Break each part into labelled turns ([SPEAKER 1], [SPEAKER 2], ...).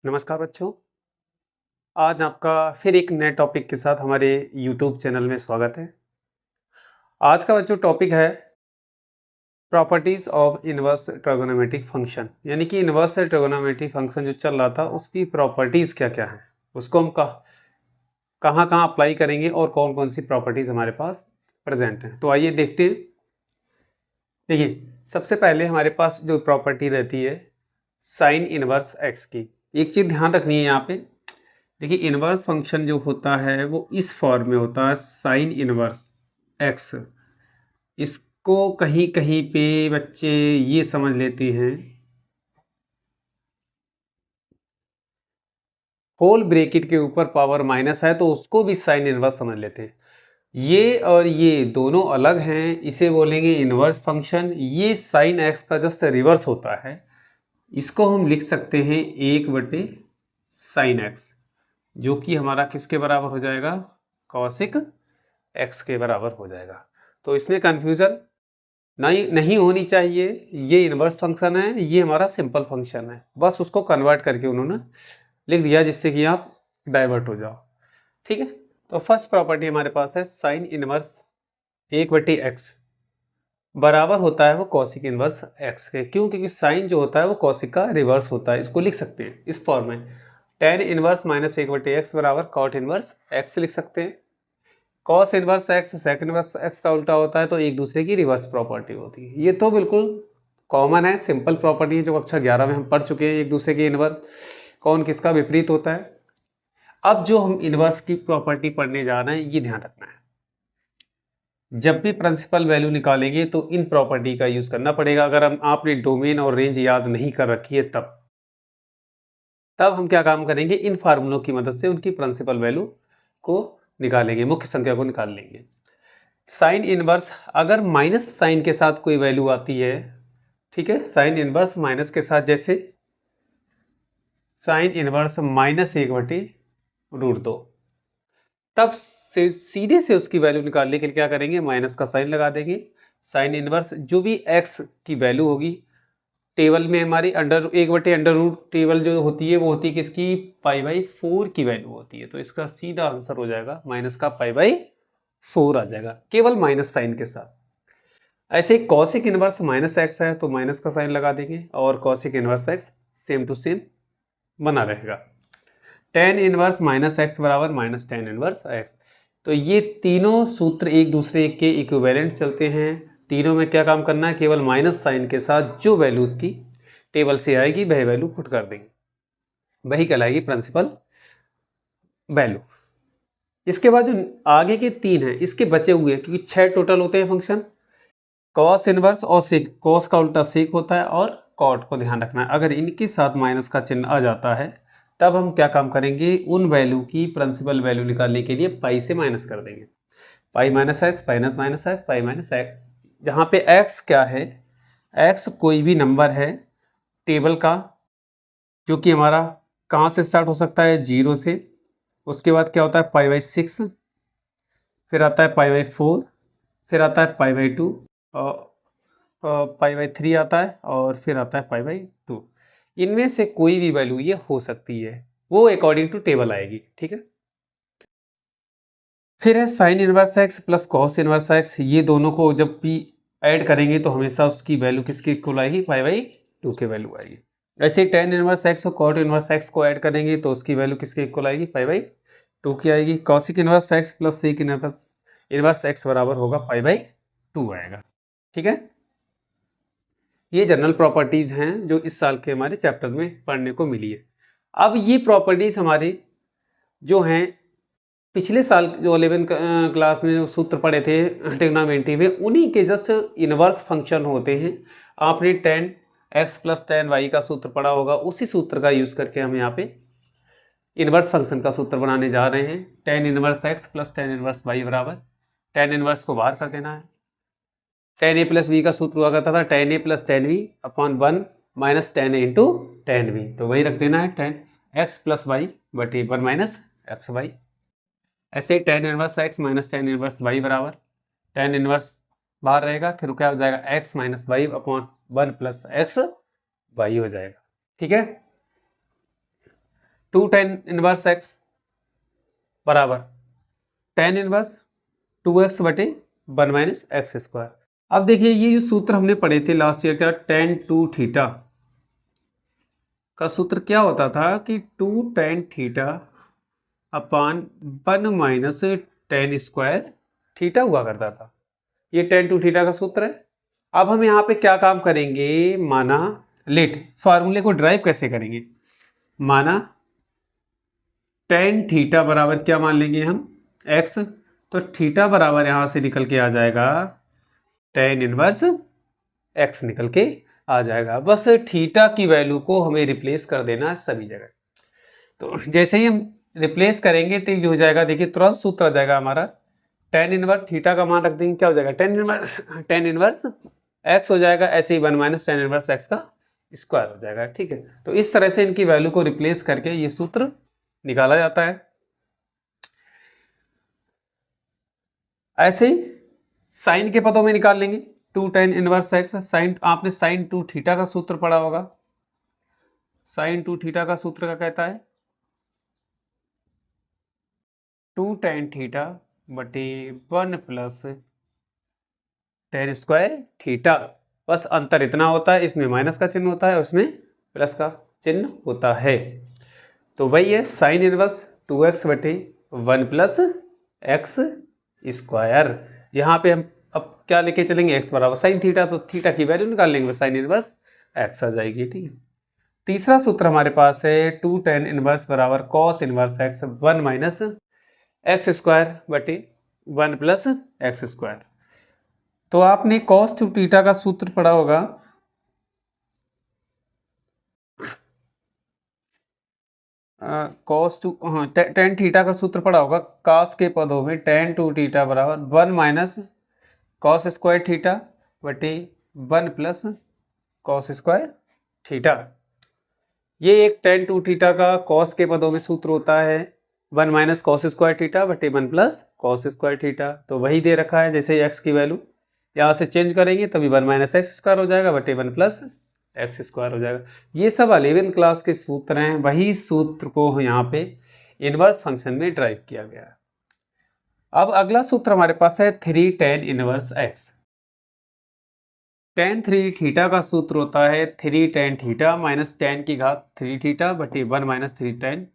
[SPEAKER 1] नमस्कार बच्चों। आज आपका फिर एक नए टॉपिक के साथ हमारे यूट्यूब चैनल में स्वागत है। आज का बच्चों टॉपिक है properties of inverse trigonometric function, यानी कि इनवर्स ट्रिगोनोमेट्रिक फंक्शन जो चल रहा था उसकी प्रॉपर्टीज क्या क्या हैं, उसको हम कहाँ कहाँ अप्लाई करेंगे और कौन कौन सी प्रॉपर्टीज हमारे पास प्रेजेंट हैं। तो आइए देखते हैं। देखिए, सबसे पहले हमारे पास जो प्रॉपर्टी रहती है साइन इनवर्स एक्स की, एक चीज़ ध्यान रखनी है यहाँ पे। देखिए, इनवर्स फंक्शन जो होता है वो इस फॉर्म में होता है साइन इनवर्स एक्स। इसको कहीं कहीं पे बच्चे ये समझ लेते हैं होल ब्रैकेट के ऊपर पावर माइनस है तो उसको भी साइन इनवर्स समझ लेते हैं। ये और ये दोनों अलग हैं, इसे बोलेंगे इनवर्स फंक्शन। ये साइन एक्स का जस्ट रिवर्स होता है। इसको हम लिख सकते हैं 1 बटे साइन एक्स, जो कि हमारा किसके बराबर हो जाएगा, कॉसिक एक्स के बराबर हो जाएगा। तो इसमें कंफ्यूजन नहीं होनी चाहिए। ये इनवर्स फंक्शन है, ये हमारा सिंपल फंक्शन है, बस उसको कन्वर्ट करके उन्होंने लिख दिया जिससे कि आप डाइवर्ट हो जाओ। ठीक है, तो फर्स्ट प्रॉपर्टी हमारे पास है साइन इनवर्स 1/x बराबर होता है वो कॉसिक इनवर्स एक्स के। क्यों? क्योंकि साइन जो होता है वो कॉसिक का रिवर्स होता है। इसको लिख सकते हैं इस फॉर्म में, टेन इनवर्स माइनस 1/x बराबर कॉट इनवर्स एक्स लिख सकते हैं। Cos inverse x sec inverse x का उल्टा होता है, तो एक दूसरे की रिवर्स प्रॉपर्टी होती है। ये तो बिल्कुल कॉमन है, सिंपल प्रॉपर्टी है जो कक्षा 11 में हम पढ़ चुके हैं। एक दूसरे की इनवर्स कौन किसका विपरीत होता है। अब जो हम इनवर्स की प्रॉपर्टी पढ़ने जा रहे हैं, ये ध्यान रखना है, जब भी प्रिंसिपल वैल्यू निकालेंगे तो इन प्रॉपर्टी का यूज करना पड़ेगा। अगर आपने डोमेन और रेंज याद नहीं कर रखी है तब हम क्या काम करेंगे, इन फार्मूलों की मदद से उनकी प्रिंसिपल वैल्यू को निकालेंगे, मुख्य संख्या को निकाल लेंगे। साइन इनवर्स अगर माइनस साइन के साथ कोई वैल्यू आती है, ठीक है, साइन इनवर्स माइनस के साथ, जैसे साइन इनवर्स -1/√2, तब से सीधे से उसकी वैल्यू निकालने के लिए क्या करेंगे, माइनस का साइन लगा देंगे। साइन इनवर्स जो भी एक्स की वैल्यू होगी टेबल में हमारी अंडर 1/√, टेबल जो होती है वो होती है किसकी, π/4 की वैल्यू होती है। तो इसका सीधा आंसर हो जाएगा माइनस का π/4 आ जाएगा, केवल माइनस साइन के साथ। ऐसे कॉसिक इनवर्स -x है तो माइनस का साइन लगा देंगे, और cosec inverse x same to same बना रहेगा। टेन इनवर्स -x बराबर माइनस टेन इनवर्स x। तो ये तीनों सूत्र एक दूसरे के इक्विवेलेंट चलते हैं। तीनों में क्या काम करना है, केवल माइनस साइन के साथ जो वैल्यू उसकी टेबल से आएगी वह वैल्यू पुट कर देंगे, वही कहलाएगी प्रिंसिपल वैल्यू। इसके बाद जो आगे के तीन हैं इसके बचे हुए हैं, क्योंकि 6 टोटल होते हैं फंक्शन। कॉस इनवर्स और सेक, कॉस का उल्टा सेक होता है, और कॉट को ध्यान रखना है। अगर इनके साथ माइनस का चिन्ह आ जाता है तब हम क्या काम करेंगे, उन वैल्यू की प्रिंसिपल वैल्यू निकालने के लिए पाई से माइनस कर देंगे। Pi minus x, pi minus x, pi minus x. जहाँ पे एक्स क्या है, एक्स कोई भी नंबर है टेबल का, जो कि हमारा कहाँ से स्टार्ट हो सकता है, 0 से। उसके बाद क्या होता है π/6, फिर आता है π/4, फिर आता है π/2, और π/3 आता है, और फिर आता है π/2। इनमें से कोई भी वैल्यू ये हो सकती है, वो अकॉर्डिंग टू टेबल आएगी। ठीक है, फिर है sine inverse x plus cos inverse x. ये दोनों को जब भी ऐड करेंगे तो हमेशा उसकी वैल्यू किसकी इक्वल आएगी, π/2 की वैल्यू आएगी। ऐसे टेन इनवर्स एक्स और कॉट इनवर्स एक्स को ऐड करेंगे तो उसकी वैल्यू किसके इक्वल आएगी, π/2 की आएगी। Cosec inverse x plus sec inverse x बराबर होगा π/2 आएगा। ठीक है, ये जनरल प्रॉपर्टीज हैं जो इस साल के हमारे चैप्टर में पढ़ने को मिली है। अब ये प्रॉपर्टीज हमारे जो हैं पिछले साल जो 11 क्लास में सूत्र पढ़े थे ट्रिग्नोमेट्री में, उन्हीं के जस्ट इनवर्स फंक्शन होते हैं। आपने tan x plus tan y का सूत्र पढ़ा होगा, उसी सूत्र का यूज करके हम यहाँ पे इनवर्स फंक्शन का सूत्र बनाने जा रहे हैं। tan inverse x plus tan inverse y बराबर, tan इनवर्स को बाहर कर देना है। tan a प्लस b का सूत्र हुआ करता था tan a plus tan v upon 1 minus tan a into tan v, तो वही रख देना है tan x प्लस y बटे 1 माइनस एक्स वाई। ऐसे tan inverse x minus tan inverse y बराबर, tan इनवर्स बाहर रहेगा, फिर क्या हो जाएगा x minus y upon 1 plus x y हो जाएगा। ठीक है, 2 tan इनवर्स एक्स बराबर tan इनवर्स 2x बटे 1 माइनस एक्स स्क्वायर। अब देखिए ये जो सूत्र हमने पढ़े थे लास्ट ईयर का tan 2 थीटा का सूत्र क्या होता था कि 2 tan theta upon 1 minus tan square theta हुआ करता था। ये tan 2 थीटा का सूत्र है। अब हम यहाँ पे क्या काम करेंगे, माना लेट फार्मूले को ड्राइव कैसे करेंगे, माना tan थीटा बराबर क्या मान लेंगे हम x, तो थीटा बराबर यहाँ से निकल के आ जाएगा tan इनवर्स x निकल के आ जाएगा। बस थीटा की वैल्यू को हमें रिप्लेस कर देना सभी जगह। तो जैसे ही हम रिप्लेस करेंगे तो ये हो जाएगा, देखिए तुरंत सूत्र आ जाएगा हमारा, tan इनवर्स थीटा का मान रख देंगे, क्या हो जाएगा tan इनवर्स x हो जाएगा, ऐसे ही 1 माइनस tan इनवर्स x का स्क्वायर हो जाएगा। ठीक है, तो इस तरह से इनकी वैल्यू को रिप्लेस करके ये सूत्र निकाला जाता है। ऐसे ही साइन के पदों में निकाल लेंगे, 2 tan इनवर्स x साइन, आपने साइन 2 थीटा का सूत्र पढ़ा होगा। साइन 2 थीटा का सूत्र क्या कहता है, 2 tan थीटा बटे 1 प्लस tan स्क्वायर थीटा। बस अंतर इतना होता है, इसमें माइनस का चिन्ह होता है, उसमें प्लस का चिन्ह होता है। तो वही है साइन इनवर्स 2x बटे 1 प्लस एक्स स्क्वायर। यहाँ पे हम अब क्या लेके चलेंगे, x बराबर साइन थीटा, तो थीटा की वैल्यू निकाल लेंगे, साइन इनवर्स x आ जाएगी। ठीक है, तीसरा सूत्र हमारे पास है 2 tan इनवर्स बराबर cos inverse x 1 minus x square बटे 1 प्लस एक्स स्क्वायर। तो आपने कॉस 2 थीटा का सूत्र पढ़ा होगा, कॉस 2 tan थीटा का सूत्र पढ़ा होगा, कॉस के पदों में tan 2 थीटा बराबर 1 माइनस कॉस स्क्वायर थीटा बटे 1 प्लस कॉस स्क्वायर थीटा। ये एक tan 2 थीटा का कॉस के पदों में सूत्र होता है, 1 माइनस कॉस स्क्वायर थीटा बटे 1 प्लस कॉस स्क्वायर थीटा। तो वही दे रखा है, जैसे एक्स की वैल्यू यहाँ से चेंज करेंगे तभी 1 माइनस एक्स स्क्वायर हो जाएगा बटे 1 प्लस एक्स स्क्वायर हो जाएगा। ये सब 11th क्लास के सूत्र हैं, वही सूत्र को यहाँ पे इनवर्स फंक्शन में ड्राइव किया गया है। अब अगला सूत्र हमारे पास है 3 tan inverse x। tan 3 theta का सूत्र होता है 3 tan थीटा माइनस tan की घात 3 थीटा बटे 1 माइनस 3 tan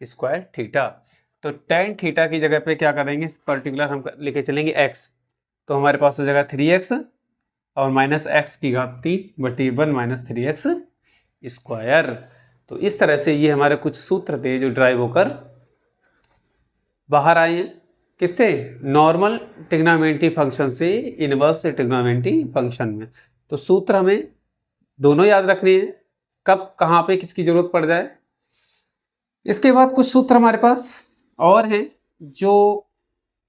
[SPEAKER 1] स्क्वायर थीटा। तो tan थीटा की जगह पे क्या करेंगे, पर्टिकुलर हम लेके चलेंगे x, तो हमारे पास हो जाएगा 3x और माइनस x की घात 3 बटे 1 माइनस 3x स्क्वायर। तो इस तरह से ये हमारे कुछ सूत्र थे जो ड्राइव होकर बाहर आए हैं, किससे, नॉर्मल ट्रिग्नोमेट्री फंक्शन से इनवर्स ट्रिग्नोमेट्री फंक्शन में। तो सूत्र हमें दोनों याद रखने हैं, कब कहाँ पे किसकी जरूरत पड़ जाए। इसके बाद कुछ सूत्र हमारे पास और हैं जो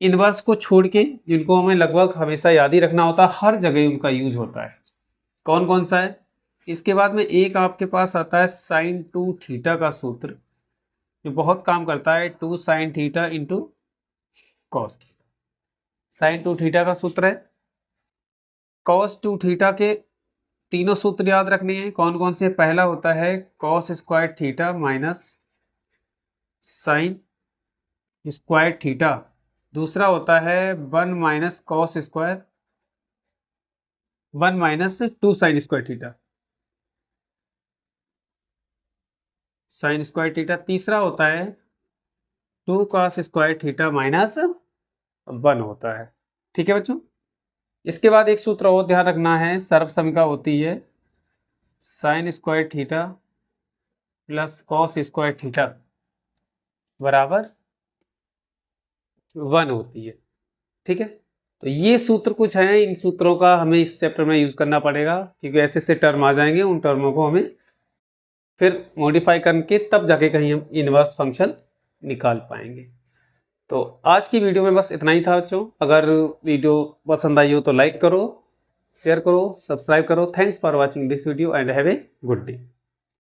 [SPEAKER 1] इनवर्स को छोड़ के, जिनको हमें लगभग हमेशा याद ही रखना होता है, हर जगह उनका यूज होता है। कौन कौन सा है, इसके बाद में एक आपके पास आता है साइन 2 थीटा का सूत्र, जो बहुत काम करता है, 2 sine theta into cos theta. Sine 2 theta का सूत्र है। कॉस 2 थीटा के तीनों सूत्र याद रखने हैं, कौन कौन से, पहला होता है cos square theta minus sine square theta, दूसरा होता है 1 minus cos square 1 minus 2 sine square theta sine square theta, तीसरा होता है 2 कॉस स्क्वायर थीटा माइनस 1 होता है। ठीक है बच्चों, इसके बाद एक सूत्र और ध्यान रखना है, सर्वसमिका होती है sine square theta plus cos square theta बराबर 1 होती है। ठीक है, तो ये सूत्र कुछ हैं, इन सूत्रों का हमें इस चैप्टर में यूज करना पड़ेगा, क्योंकि ऐसे ऐसे टर्म आ जाएंगे, उन टर्मों को हमें फिर मॉडिफाई करके तब जाके कहीं हम इनवर्स फंक्शन निकाल पाएंगे। तो आज की वीडियो में बस इतना ही था बच्चों। अगर वीडियो पसंद आई हो तो लाइक करो, शेयर करो, सब्सक्राइब करो। Thanks for watching this video and have a good day.